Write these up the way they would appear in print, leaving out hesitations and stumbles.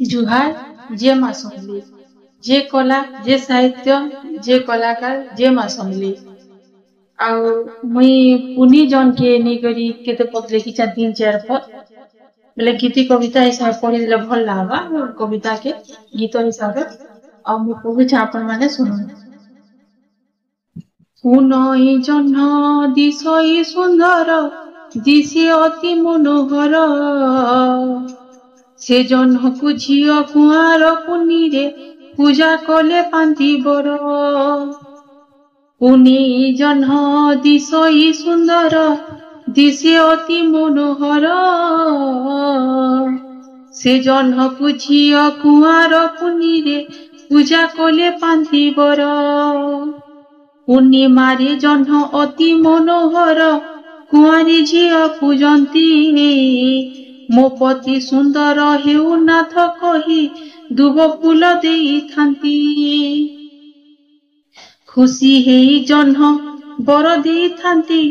जुहार जे माँ सुनली, जे कला जे साहित्य जे कलाकार जे माँ सुनली आउ मुई पुनी जन के नहीं करी केते पद लिखी 3-4 पद बोले गीति कविता हिसाब पढ़ी देले भल लागबा कविता के गीत हिसाब आ मु कहू आपण माने सुनो पुनई जह्न दिशई सुंदर दिशे अति मनोहर से जह्नकु झियो कुआर पुनीरे पूजा कले पांति बर पुनी जह्न दिशई सुंदर दिशे अति मनोहर से जह्नकु झियो कुआर पुनीरे पूजा कले पांति बर पूर्णिमारे जह्न अति मनोहर कुआरी झियो पूजंती मो पति सुंदर हेउ नाथ कही दुब फूल देई थांती खुशी हेई जह्न बर देई थांती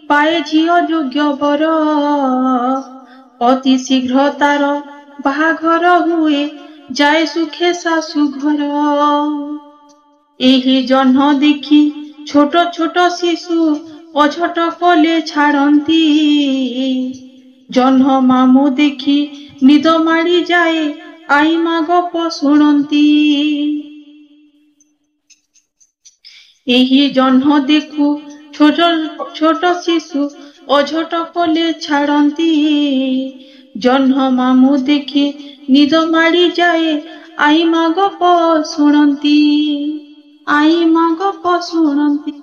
पाए झियो योग्य बर अति शीघ्र तार बाहाघर हुए जाए सुखे सासु घर एही जह्न देखी छोट छोट शिशु अझट कले छाड़ती जह्न मामू देखी निद माड़ी जाए आई माँ गप शुणती एही जह्न देखू छोट छोट शिशु अझट कले छाड़ती जह्न मामू देखी निद माड़ी जाए आई माँ गप शुणती आई माँ गप शुणती।